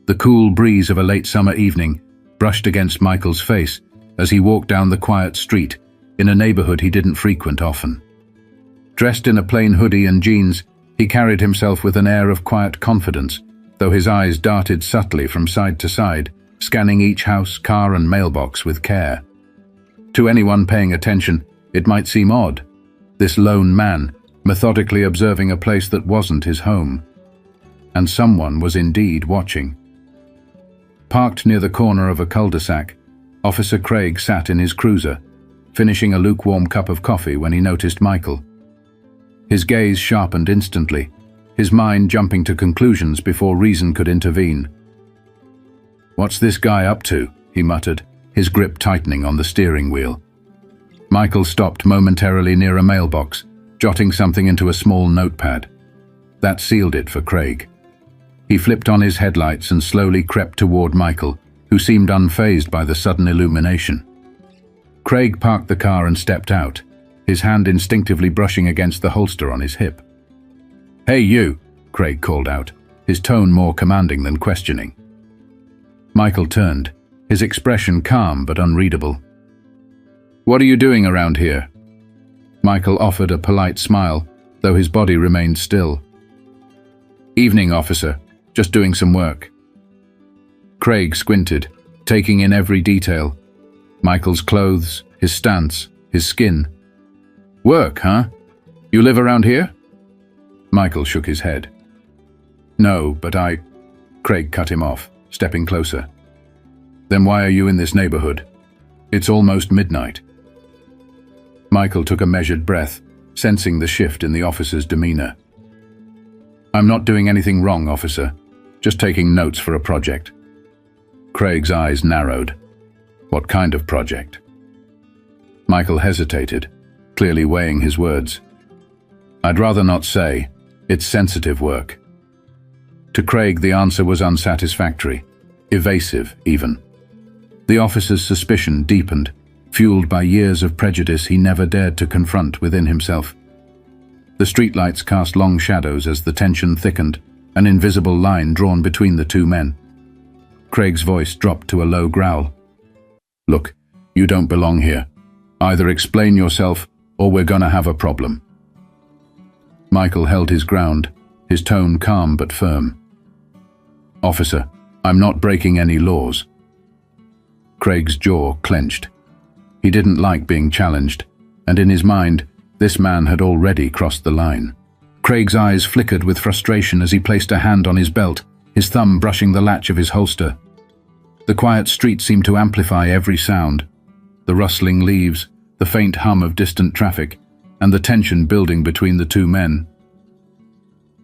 The cool breeze of a late summer evening brushed against Michael's face as he walked down the quiet street in a neighborhood he didn't frequent often. Dressed in a plain hoodie and jeans, he carried himself with an air of quiet confidence, though his eyes darted subtly from side to side, scanning each house, car, and mailbox with care. To anyone paying attention, it might seem odd, this lone man methodically observing a place that wasn't his home. And someone was indeed watching. Parked near the corner of a cul-de-sac, Officer Craig sat in his cruiser, finishing a lukewarm cup of coffee when he noticed Michael. His gaze sharpened instantly, his mind jumping to conclusions before reason could intervene. "What's this guy up to?" he muttered, his grip tightening on the steering wheel. Michael stopped momentarily near a mailbox, jotting something into a small notepad. That sealed it for Craig. He flipped on his headlights and slowly crept toward Michael, who seemed unfazed by the sudden illumination. Craig parked the car and stepped out, his hand instinctively brushing against the holster on his hip. "Hey you," Craig called out, his tone more commanding than questioning. Michael turned, his expression calm but unreadable. "What are you doing around here?" Michael offered a polite smile, though his body remained still. "Evening, officer. Just doing some work." Craig squinted, taking in every detail. Michael's clothes, his stance, his skin. "Work, huh? You live around here?" Michael shook his head. "No, but Craig cut him off, stepping closer. "Then why are you in this neighborhood? It's almost midnight." Michael took a measured breath, sensing the shift in the officer's demeanor. "I'm not doing anything wrong, officer. Just taking notes for a project." Craig's eyes narrowed. "What kind of project?" Michael hesitated, clearly weighing his words. "I'd rather not say. It's sensitive work." To Craig, the answer was unsatisfactory, evasive even. The officer's suspicion deepened, fueled by years of prejudice he never dared to confront within himself. The streetlights cast long shadows as the tension thickened, an invisible line drawn between the two men. Craig's voice dropped to a low growl. "Look, you don't belong here. Either explain yourself, or we're gonna have a problem." Michael held his ground, his tone calm but firm. "Officer, I'm not breaking any laws." Craig's jaw clenched. He didn't like being challenged, and in his mind, this man had already crossed the line. Craig's eyes flickered with frustration as he placed a hand on his belt, his thumb brushing the latch of his holster. The quiet street seemed to amplify every sound, the rustling leaves, the faint hum of distant traffic, and the tension building between the two men.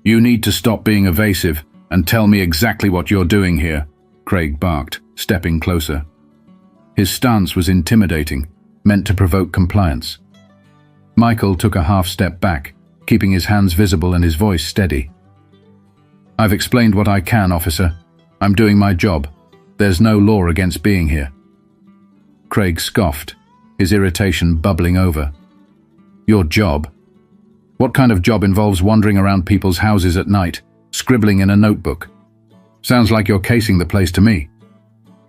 "You need to stop being evasive and tell me exactly what you're doing here," Craig barked, stepping closer. His stance was intimidating, meant to provoke compliance. Michael took a half step back, keeping his hands visible and his voice steady. "I've explained what I can, officer. I'm doing my job. There's no law against being here." Craig scoffed, his irritation bubbling over. "Your job? What kind of job involves wandering around people's houses at night, scribbling in a notebook? Sounds like you're casing the place to me."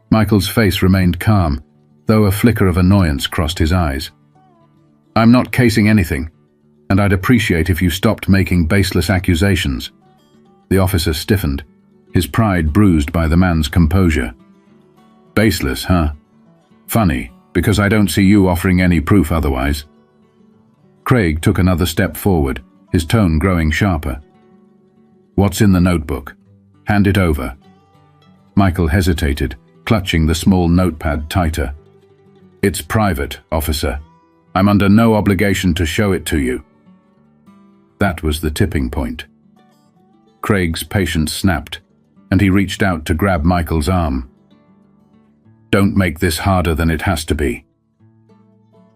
Michael's face remained calm, though a flicker of annoyance crossed his eyes. "I'm not casing anything, and I'd appreciate if you stopped making baseless accusations." The officer stiffened, his pride bruised by the man's composure. "Baseless, huh? Funny, because I don't see you offering any proof otherwise." Craig took another step forward, his tone growing sharper. "What's in the notebook? Hand it over." Michael hesitated, clutching the small notepad tighter. "It's private, officer. I'm under no obligation to show it to you." That was the tipping point. Craig's patience snapped, and he reached out to grab Michael's arm. "Don't make this harder than it has to be."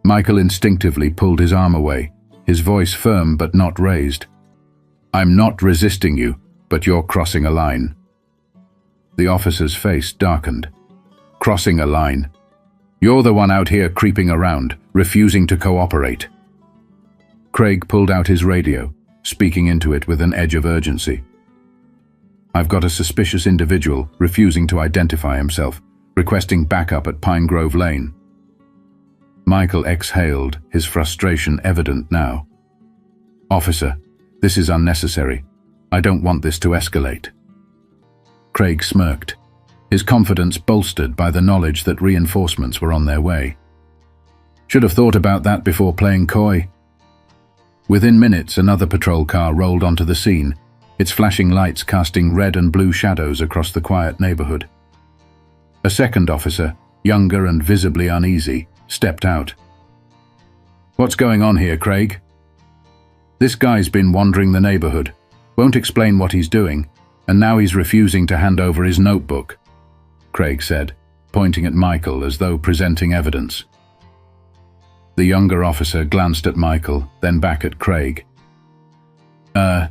Michael instinctively pulled his arm away, his voice firm but not raised. "I'm not resisting you, but you're crossing a line." The officer's face darkened. "Crossing a line? You're the one out here creeping around, refusing to cooperate." Craig pulled out his radio, speaking into it with an edge of urgency. I've got a suspicious individual refusing to identify himself, requesting backup at Pine Grove Lane." Michael exhaled, his frustration evident now. "Officer, this is unnecessary. I don't want this to escalate." Craig smirked, his confidence bolstered by the knowledge that reinforcements were on their way. "Should have thought about that before playing coy." Within minutes, another patrol car rolled onto the scene, its flashing lights casting red and blue shadows across the quiet neighborhood. A second officer, younger and visibly uneasy, stepped out. "What's going on here, Craig?" "This guy's been wandering the neighborhood, won't explain what he's doing, and now he's refusing to hand over his notebook," Craig said, pointing at Michael as though presenting evidence. The younger officer glanced at Michael, then back at Craig.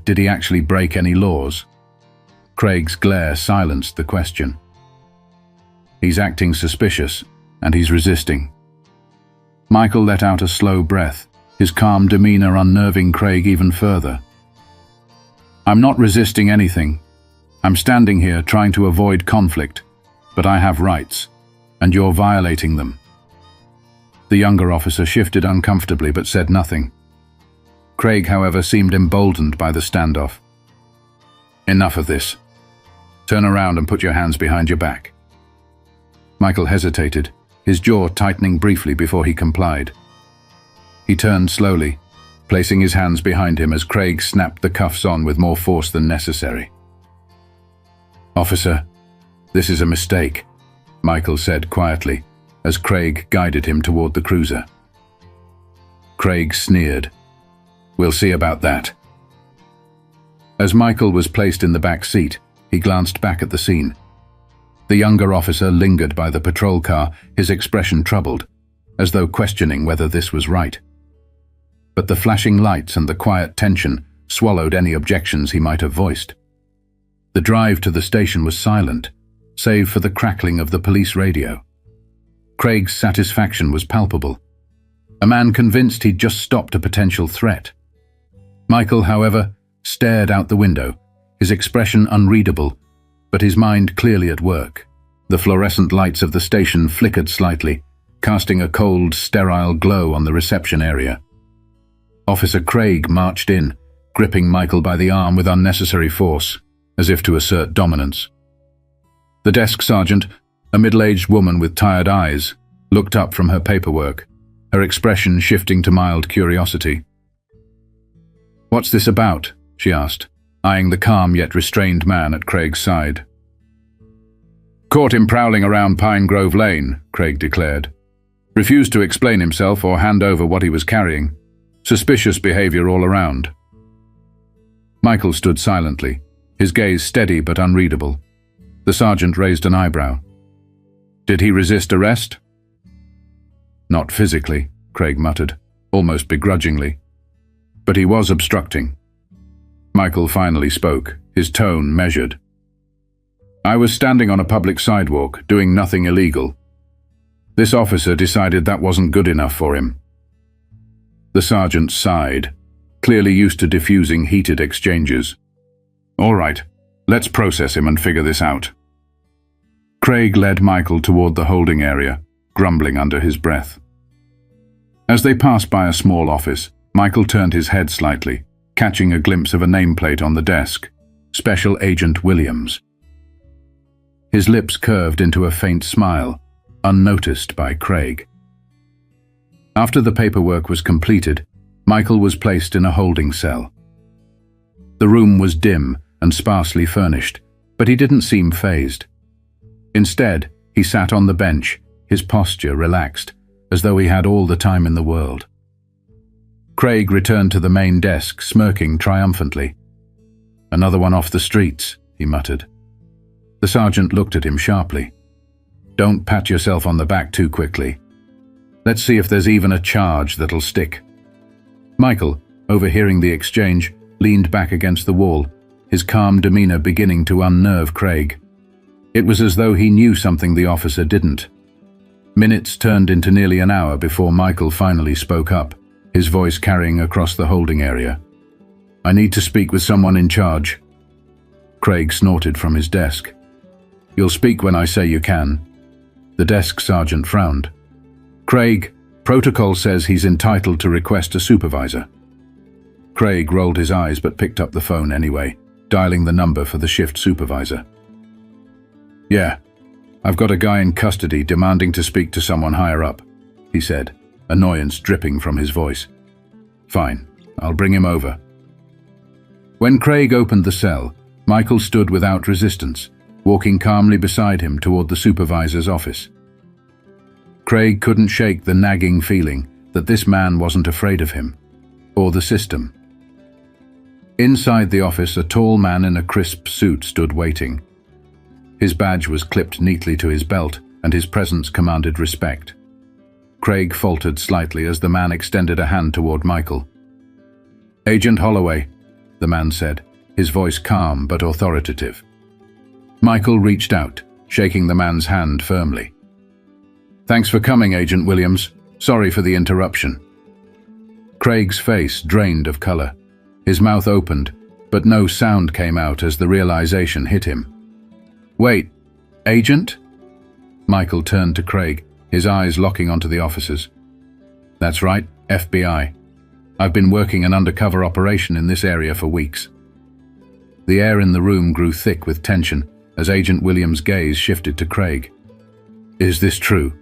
Did he actually break any laws?" Craig's glare silenced the question. "He's acting suspicious, and he's resisting." Michael let out a slow breath, his calm demeanor unnerving Craig even further. "I'm not resisting anything. I'm standing here trying to avoid conflict, but I have rights, and you're violating them." The younger officer shifted uncomfortably but said nothing. Craig, however, seemed emboldened by the standoff. "Enough of this. Turn around and put your hands behind your back." Michael hesitated, his jaw tightening briefly before he complied. He turned slowly, placing his hands behind him as Craig snapped the cuffs on with more force than necessary. "Officer, this is a mistake," Michael said quietly, as Craig guided him toward the cruiser. Craig sneered. "We'll see about that." As Michael was placed in the back seat, he glanced back at the scene. The younger officer lingered by the patrol car, his expression troubled, as though questioning whether this was right. But the flashing lights and the quiet tension swallowed any objections he might have voiced. The drive to the station was silent, save for the crackling of the police radio. Craig's satisfaction was palpable. A man convinced he'd just stopped a potential threat. Michael, however, stared out the window, his expression unreadable, but his mind clearly at work. The fluorescent lights of the station flickered slightly, casting a cold, sterile glow on the reception area. Officer Craig marched in, gripping Michael by the arm with unnecessary force, as if to assert dominance. The desk sergeant, a middle-aged woman with tired eyes, looked up from her paperwork, her expression shifting to mild curiosity. "What's this about?" she asked, eyeing the calm yet restrained man at Craig's side. "Caught him prowling around Pine Grove Lane," Craig declared. "Refused to explain himself or hand over what he was carrying. Suspicious behavior all around." Michael stood silently, his gaze steady but unreadable. The sergeant raised an eyebrow. "Did he resist arrest?" "Not physically," Craig muttered, almost begrudgingly. "But he was obstructing." Michael finally spoke, his tone measured. "I was standing on a public sidewalk, doing nothing illegal. This officer decided that wasn't good enough for him." The sergeant sighed, clearly used to diffusing heated exchanges. "All right, let's process him and figure this out." Craig led Michael toward the holding area, grumbling under his breath. As they passed by a small office, Michael turned his head slightly, catching a glimpse of a nameplate on the desk, Special Agent Williams. His lips curved into a faint smile, unnoticed by Craig. After the paperwork was completed, Michael was placed in a holding cell. The room was dim and sparsely furnished, but he didn't seem fazed. Instead, he sat on the bench, his posture relaxed, as though he had all the time in the world. Craig returned to the main desk, smirking triumphantly. "Another one off the streets," he muttered. The sergeant looked at him sharply. "Don't pat yourself on the back too quickly. Let's see if there's even a charge that'll stick." Michael, overhearing the exchange, leaned back against the wall, his calm demeanor beginning to unnerve Craig. It was as though he knew something the officer didn't. Minutes turned into nearly an hour before Michael finally spoke up, his voice carrying across the holding area. "I need to speak with someone in charge." Craig snorted from his desk. "You'll speak when I say you can." The desk sergeant frowned. "Craig, protocol says he's entitled to request a supervisor." Craig rolled his eyes but picked up the phone anyway, dialing the number for the shift supervisor. "Yeah, I've got a guy in custody demanding to speak to someone higher up," he said, annoyance dripping from his voice. "Fine, I'll bring him over." When Craig opened the cell, Michael stood without resistance, walking calmly beside him toward the supervisor's office. Craig couldn't shake the nagging feeling that this man wasn't afraid of him, or the system. Inside the office, a tall man in a crisp suit stood waiting. His badge was clipped neatly to his belt, and his presence commanded respect. Craig faltered slightly as the man extended a hand toward Michael. "Agent Holloway," the man said, his voice calm but authoritative. Michael reached out, shaking the man's hand firmly. "Thanks for coming, Agent Williams. Sorry for the interruption." Craig's face drained of color. His mouth opened, but no sound came out as the realization hit him. "Wait, Agent?" Michael turned to Craig, his eyes locking onto the officers. "That's right, FBI. I've been working an undercover operation in this area for weeks." The air in the room grew thick with tension as Agent Williams' gaze shifted to Craig. "Is this true?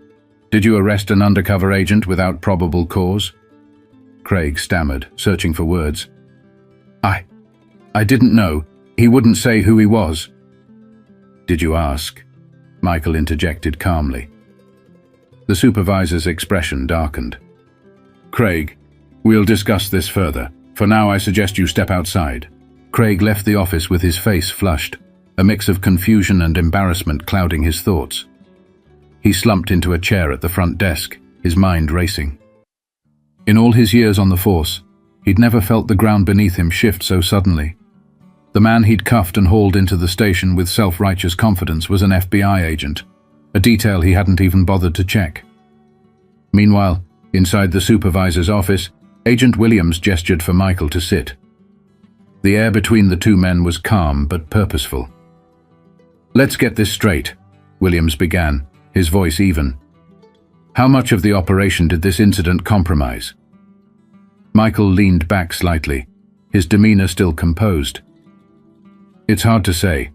Did you arrest an undercover agent without probable cause?" Craig stammered, searching for words. I didn't know. He wouldn't say who he was." "Did you ask?" Michael interjected calmly. The supervisor's expression darkened. "Craig, we'll discuss this further. For now, I suggest you step outside." Craig left the office with his face flushed, a mix of confusion and embarrassment clouding his thoughts. He slumped into a chair at the front desk, his mind racing. In all his years on the force, he'd never felt the ground beneath him shift so suddenly. The man he'd cuffed and hauled into the station with self-righteous confidence was an FBI agent, a detail he hadn't even bothered to check. Meanwhile, inside the supervisor's office, Agent Williams gestured for Michael to sit. The air between the two men was calm but purposeful. "Let's get this straight," Williams began, his voice even. "How much of the operation did this incident compromise?" Michael leaned back slightly, his demeanor still composed. "It's hard to say.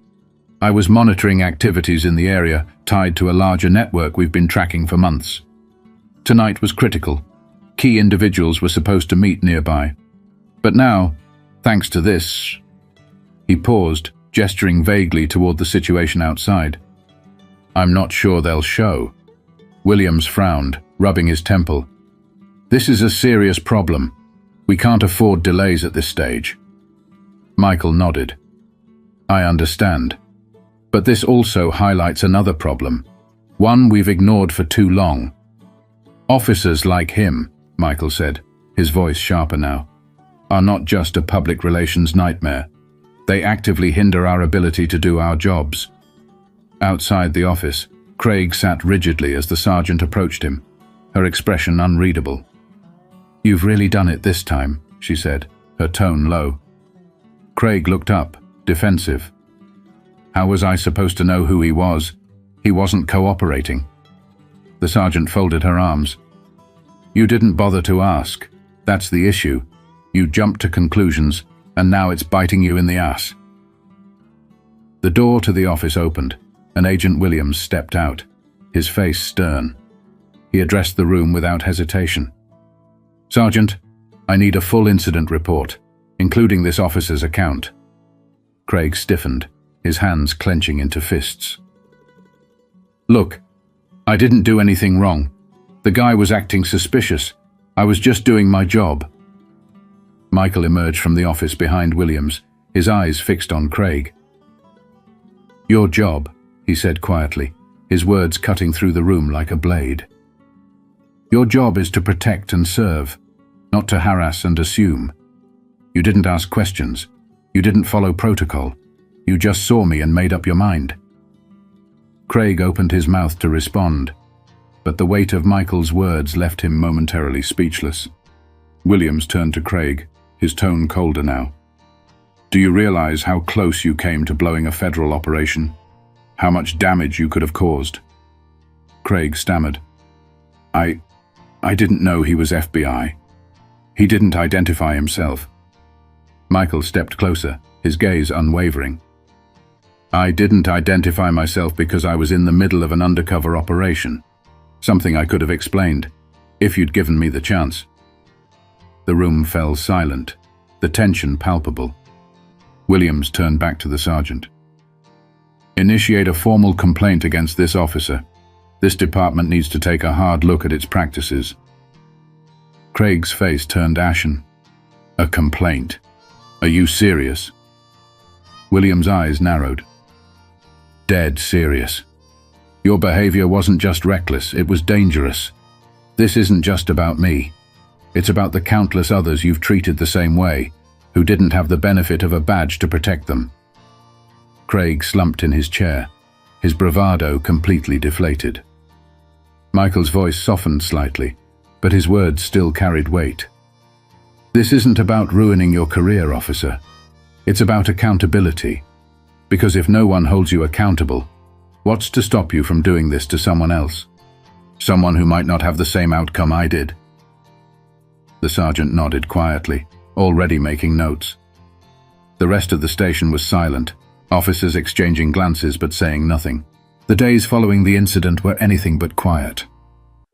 I was monitoring activities in the area tied to a larger network we've been tracking for months. Tonight was critical. Key individuals were supposed to meet nearby. But now, thanks to this..." He paused, gesturing vaguely toward the situation outside. "I'm not sure they'll show." Williams frowned, rubbing his temple. "This is a serious problem. We can't afford delays at this stage." Michael nodded. "I understand. But this also highlights another problem, one we've ignored for too long. Officers like him," Michael said, his voice sharper now, "are not just a public relations nightmare. They actively hinder our ability to do our jobs." Outside the office, Craig sat rigidly as the sergeant approached him, her expression unreadable. "You've really done it this time," she said, her tone low. Craig looked up, defensive. How was I supposed to know who he was? He wasn't cooperating. The sergeant folded her arms. "You didn't bother to ask. That's the issue. You jumped to conclusions, and now it's biting you in the ass." The door to the office opened, and Agent Williams stepped out, his face stern. He addressed the room without hesitation. "Sergeant, I need a full incident report, including this officer's account." Craig stiffened, his hands clenching into fists. "Look, I didn't do anything wrong. The guy was acting suspicious. I was just doing my job." Michael emerged from the office behind Williams, his eyes fixed on Craig. "Your job," he said quietly, his words cutting through the room like a blade. "Your job is to protect and serve, not to harass and assume. You didn't ask questions. You didn't follow protocol. You just saw me and made up your mind." Craig opened his mouth to respond, but the weight of Michael's words left him momentarily speechless. Williams turned to Craig, his tone colder now. Do you realize how close you came to blowing a federal operation? How much damage you could have caused? Craig stammered. I didn't know he was FBI. He didn't identify himself. Michael stepped closer, his gaze unwavering. I didn't identify myself because I was in the middle of an undercover operation. Something I could have explained, if you'd given me the chance. The room fell silent, the tension palpable. Williams turned back to the sergeant. Initiate a formal complaint against this officer. This department needs to take a hard look at its practices. Craig's face turned ashen. A complaint? Are you serious? Williams' eyes narrowed. Dead serious. Your behavior wasn't just reckless, it was dangerous. This isn't just about me. It's about the countless others you've treated the same way, who didn't have the benefit of a badge to protect them. Craig slumped in his chair, his bravado completely deflated. Michael's voice softened slightly, but his words still carried weight. This isn't about ruining your career, officer. It's about accountability. Because if no one holds you accountable, what's to stop you from doing this to someone else? Someone who might not have the same outcome I did. The sergeant nodded quietly, already making notes. The rest of the station was silent, officers exchanging glances but saying nothing. The days following the incident were anything but quiet.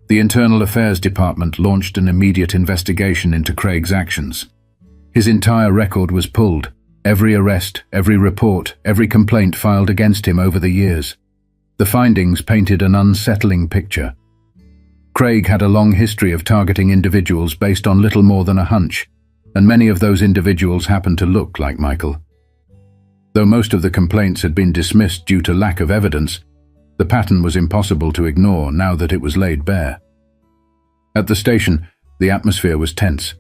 The Internal Affairs Department launched an immediate investigation into Craig's actions. His entire record was pulled, every arrest, every report, every complaint filed against him over the years. The findings painted an unsettling picture. Craig had a long history of targeting individuals based on little more than a hunch, and many of those individuals happened to look like Michael. Though most of the complaints had been dismissed due to lack of evidence, the pattern was impossible to ignore now that it was laid bare. At the station, the atmosphere was tense.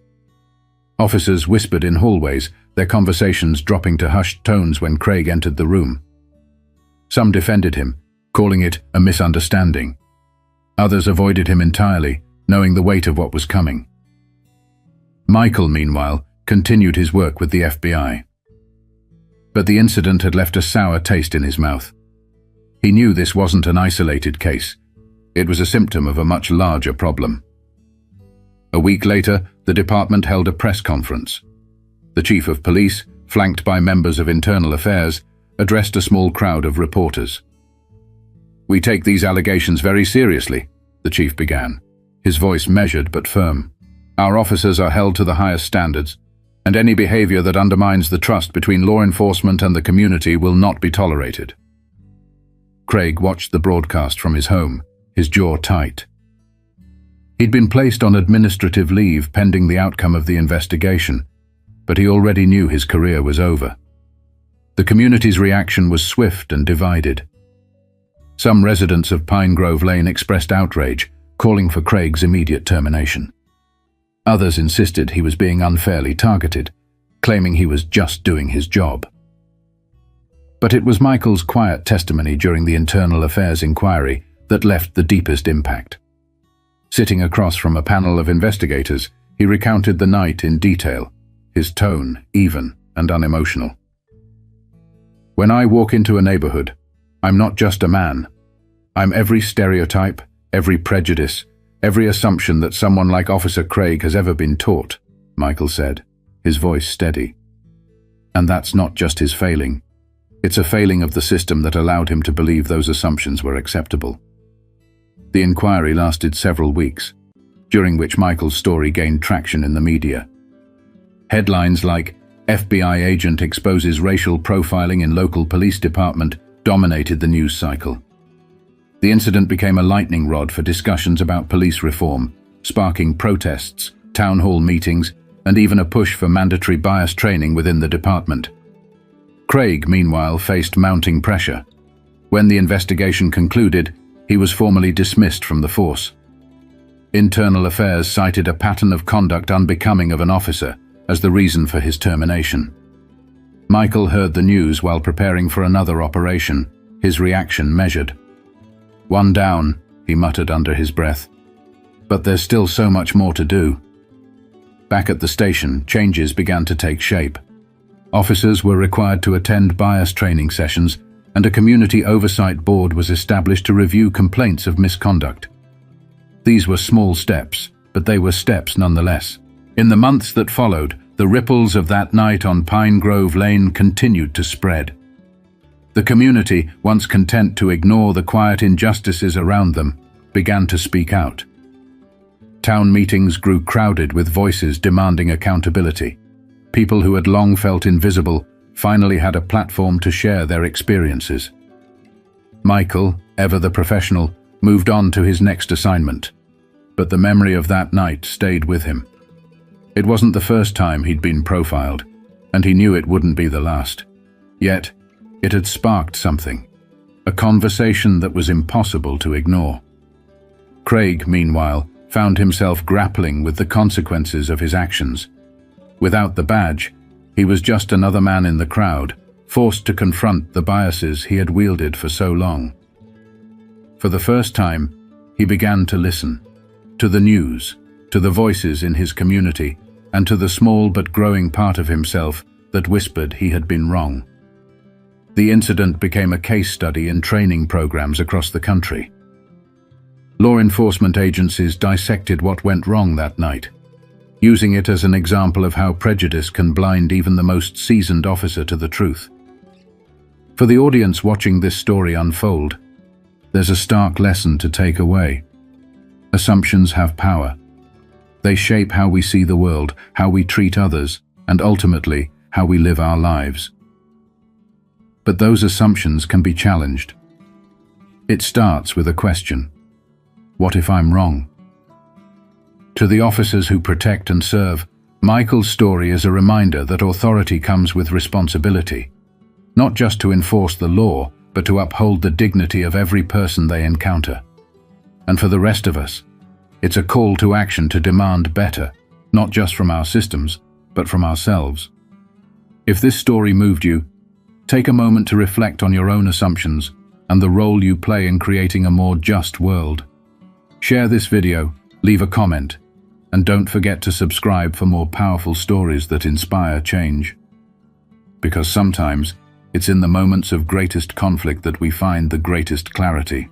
Officers whispered in hallways, their conversations dropping to hushed tones when Craig entered the room. Some defended him, calling it a misunderstanding. Others avoided him entirely, knowing the weight of what was coming. Michael, meanwhile, continued his work with the FBI. But the incident had left a sour taste in his mouth. He knew this wasn't an isolated case. It was a symptom of a much larger problem. A week later, the department held a press conference. The chief of police, flanked by members of Internal Affairs, addressed a small crowd of reporters. We take these allegations very seriously, the chief began, his voice measured but firm. Our officers are held to the highest standards, and any behavior that undermines the trust between law enforcement and the community will not be tolerated. Craig watched the broadcast from his home, his jaw tight. He'd been placed on administrative leave pending the outcome of the investigation, but he already knew his career was over. The community's reaction was swift and divided. Some residents of Pine Grove Lane expressed outrage, calling for Craig's immediate termination. Others insisted he was being unfairly targeted, claiming he was just doing his job. But it was Michael's quiet testimony during the Internal Affairs inquiry that left the deepest impact. Sitting across from a panel of investigators, he recounted the night in detail, his tone even and unemotional. When I walk into a neighborhood, I'm not just a man. I'm every stereotype, every prejudice, every assumption that someone like Officer Craig has ever been taught, Michael said, his voice steady. And that's not just his failing. It's a failing of the system that allowed him to believe those assumptions were acceptable. The inquiry lasted several weeks, during which Michael's story gained traction in the media. Headlines like FBI agent exposes racial profiling in local police department dominated the news cycle. The incident became a lightning rod for discussions about police reform, sparking protests, town hall meetings, and even a push for mandatory bias training within the department. Craig, meanwhile, faced mounting pressure. When the investigation concluded, he was formally dismissed from the force. Internal Affairs cited a pattern of conduct unbecoming of an officer as the reason for his termination. Michael heard the news while preparing for another operation, his reaction measured. One down, he muttered under his breath. But there's still so much more to do. Back at the station, changes began to take shape. Officers were required to attend bias training sessions, and a community oversight board was established to review complaints of misconduct. These were small steps, but they were steps nonetheless. In the months that followed, the ripples of that night on Pine Grove Lane continued to spread. The community, once content to ignore the quiet injustices around them, began to speak out. Town meetings grew crowded with voices demanding accountability. People who had long felt invisible finally had a platform to share their experiences. Michael, ever the professional, moved on to his next assignment, but the memory of that night stayed with him. It wasn't the first time he'd been profiled, and he knew it wouldn't be the last. Yet, it had sparked something, a conversation that was impossible to ignore. Craig, meanwhile, found himself grappling with the consequences of his actions. Without the badge, he was just another man in the crowd, forced to confront the biases he had wielded for so long. For the first time, he began to listen, to the news, to the voices in his community, and to the small but growing part of himself that whispered he had been wrong. The incident became a case study in training programs across the country. Law enforcement agencies dissected what went wrong that night, using it as an example of how prejudice can blind even the most seasoned officer to the truth. For the audience watching this story unfold, there's a stark lesson to take away. Assumptions have power. They shape how we see the world, how we treat others, and ultimately, how we live our lives. But those assumptions can be challenged. It starts with a question. What if I'm wrong? To the officers who protect and serve, Michael's story is a reminder that authority comes with responsibility, not just to enforce the law, but to uphold the dignity of every person they encounter. And for the rest of us, it's a call to action to demand better, not just from our systems, but from ourselves. If this story moved you, take a moment to reflect on your own assumptions and the role you play in creating a more just world. Share this video, leave a comment, and don't forget to subscribe for more powerful stories that inspire change. Because sometimes, it's in the moments of greatest conflict that we find the greatest clarity.